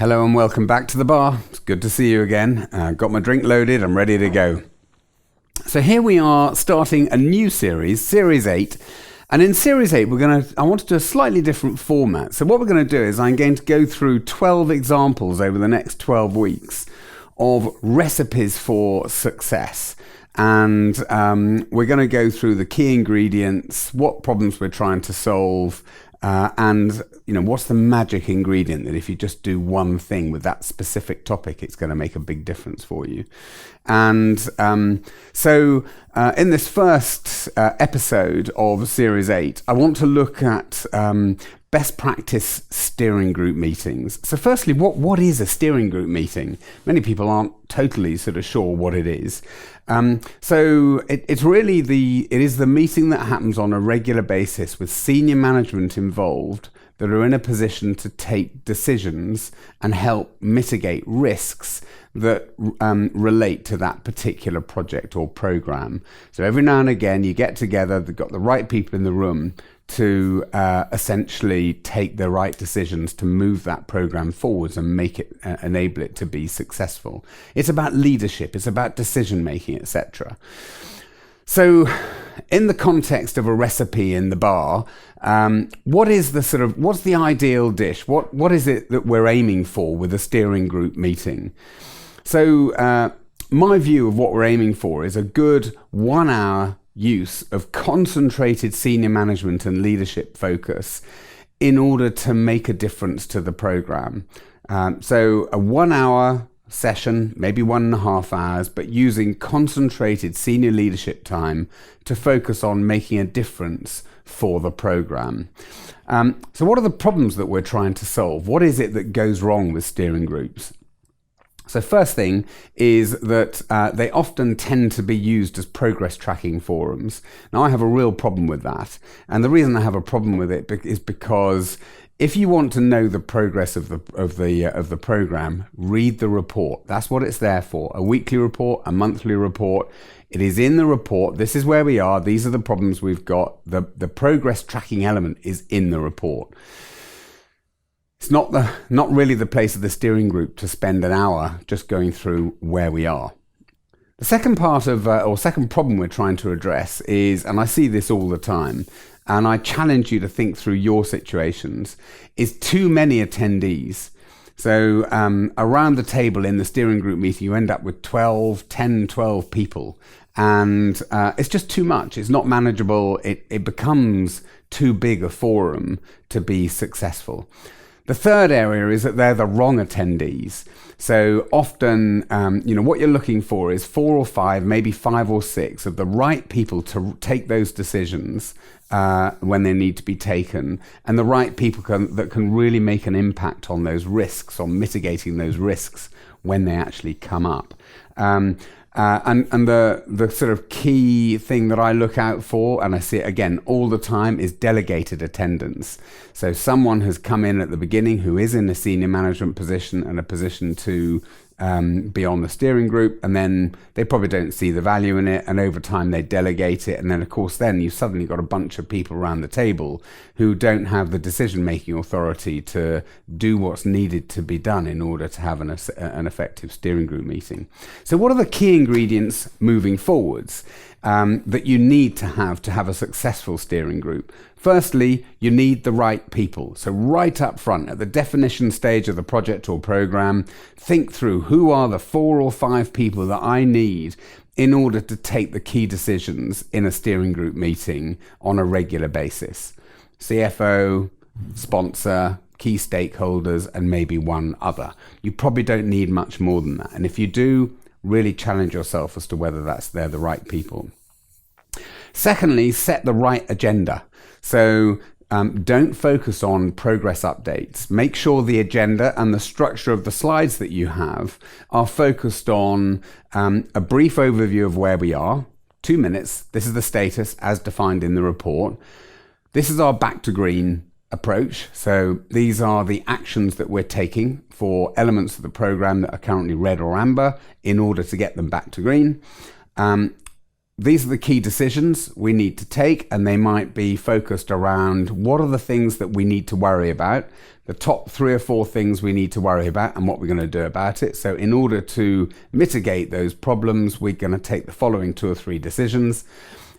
Hello and welcome back to the bar. It's good to see you again. Got my drink loaded, I'm ready to go. So here we are starting a new series, Series 8. And in Series 8, I want to do a slightly different format. So what we're going to do is I'm going to go through 12 examples over the next 12 weeks of recipes for success. And we're going to go through the key ingredients, what problems we're trying to solve, and what's the magic ingredient that if you just do one thing with that specific topic, it's going to make a big difference for you. And so in this first episode of Series 8, I want to look at best practice steering group meetings. So firstly, what is a steering group meeting? Many people aren't totally sort of sure what it is. So it's really it is the meeting that happens on a regular basis with senior management involved that are in a position to take decisions and help mitigate risks that relate to that particular project or program. So every now and again you get together, they've got the right people in the room to essentially take the right decisions to move that program forwards and make it enable it to be successful. It's about leadership, it's about decision making, etc. So in the context of a recipe in the bar, what's the ideal dish? What is it that we're aiming for with a steering group meeting? So my view of what we're aiming for is a good 1 hour use of concentrated senior management and leadership focus in order to make a difference to the program. So a 1 hour session, maybe 1.5 hours, but using concentrated senior leadership time to focus on making a difference for the program. So what are the problems that we're trying to solve? What is it that goes wrong with steering groups? So first thing is that they often tend to be used as progress tracking forums. Now I have a real problem with that. And the reason I have a problem with it is because if you want to know the progress of the program, read the report. That's what it's there for. A weekly report, a monthly report. It is in the report. This is where we are. These are the problems we've got. The progress tracking element is in the report. It's not really the place of the steering group to spend an hour just going through where we are. The second part of, second problem we're trying to address is, and I see this all the time, and I challenge you to think through your situations, is too many attendees. So around the table in the steering group meeting, you end up with 10, 12 people. And it's just too much. It's not manageable. It becomes too big a forum to be successful. The third area is that they're the wrong attendees. So often, what you're looking for is 4 or 5, maybe 5 or 6 of the right people to take those decisions when they need to be taken, and the right people that can really make an impact on those risks, on mitigating those risks when they actually come up. And the sort of key thing that I look out for, and I see it again all the time, is delegated attendance. So someone has come in at the beginning who is in a senior management position and a position to be on the steering group, and then they probably don't see the value in it, and over time they delegate it, and then of course then you've suddenly got a bunch of people around the table who don't have the decision-making authority to do what's needed to be done in order to have an effective steering group meeting. So what are the key ingredients moving forwards that you need to have a successful steering group? Firstly, you need the right people. So right up front, at the definition stage of the project or program, think through who are the 4 or 5 people that I need in order to take the key decisions in a steering group meeting on a regular basis. CFO, sponsor, key stakeholders, and maybe one other. You probably don't need much more than that. And if you do, really challenge yourself as to whether they're the right people. Secondly, set the right agenda. So don't focus on progress updates. Make sure the agenda and the structure of the slides that you have are focused on a brief overview of where we are, 2 minutes. This is the status as defined in the report. This is our back to green approach. So these are the actions that we're taking for elements of the program that are currently red or amber in order to get them back to green. these are the key decisions we need to take, and they might be focused around what are the things that we need to worry about, the top 3 or 4 things we need to worry about, and what we're going to do about it. So in order to mitigate those problems, we're going to take the following 2 or 3 decisions.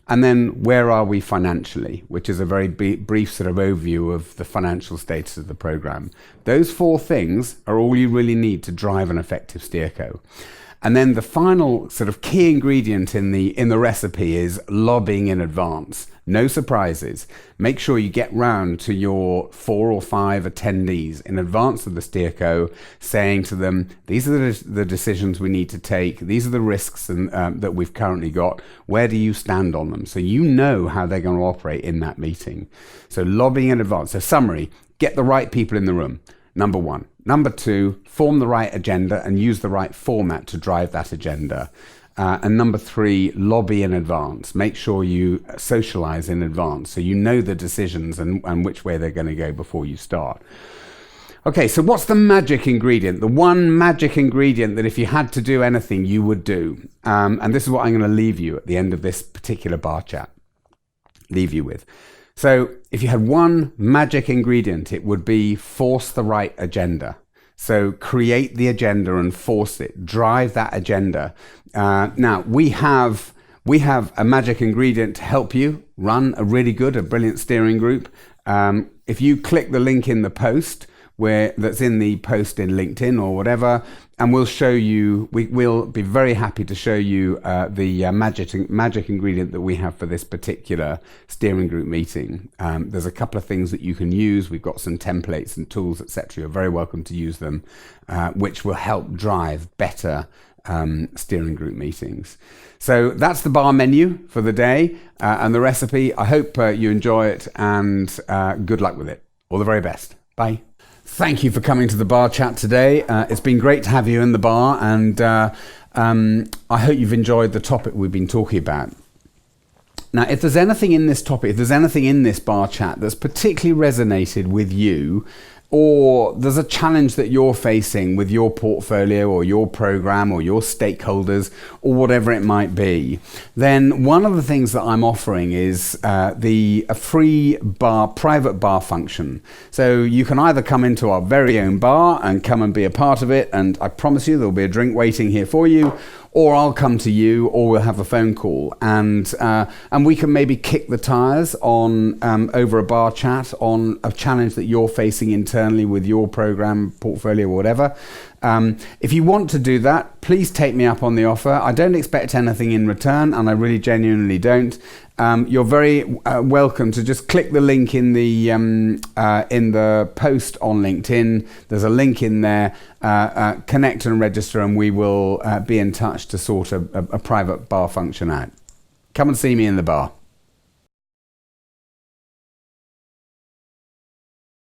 And then where are we financially, which is a very brief sort of overview of the financial status of the program. Those 4 things are all you really need to drive an effective steerco. And then the final sort of key ingredient in the recipe is lobbying in advance. No surprises. Make sure you get round to your 4 or 5 attendees in advance of the steerco, saying to them, these are the decisions we need to take. These are the risks that we've currently got. Where do you stand on them? So you know how they're going to operate in that meeting. So lobbying in advance. So summary, get the right people in the room. Number 1. Number 2, form the right agenda and use the right format to drive that agenda. And number 3, lobby in advance. Make sure you socialize in advance so you know the decisions and which way they're going to go before you start. Okay, so what's the magic ingredient? The one magic ingredient that if you had to do anything, you would do. And this is what I'm going to leave you at the end of this particular bar chat. Leave you with. So if you had one magic ingredient, it would be force the right agenda. So create the agenda and force it. Drive that agenda. Now, we have a magic ingredient to help you run a brilliant steering group. If you click the link in the post, that's in the post in LinkedIn or whatever, and we'll show you, we'll be very happy to show you the magic ingredient that we have for this particular steering group meeting. There's a couple of things that you can use. We've got some templates and tools, etc. You're very welcome to use them, which will help drive better steering group meetings. So that's the bar menu for the day and the recipe. I hope you enjoy it, and good luck with it. All the very best. Bye. Thank you for coming to the bar chat today. It's been great to have you in the bar, and I hope you've enjoyed the topic we've been talking about. Now, if there's anything in this topic, if there's anything in this bar chat that's particularly resonated with you, or there's a challenge that you're facing with your portfolio or your program or your stakeholders or whatever it might be, then one of the things that I'm offering is a free private bar function. So you can either come into our very own bar and come and be a part of it, and I promise you there'll be a drink waiting here for you, or I'll come to you, or we'll have a phone call, and we can maybe kick the tires on over a bar chat on a challenge that you're facing internally with your program, portfolio, or whatever. If you want to do that, please take me up on the offer. I don't expect anything in return, and I really genuinely don't. You're very welcome to just click the link in the post on LinkedIn. There's a link in there. Connect and register, and we will be in touch to sort a private bar function out. Come and see me in the bar.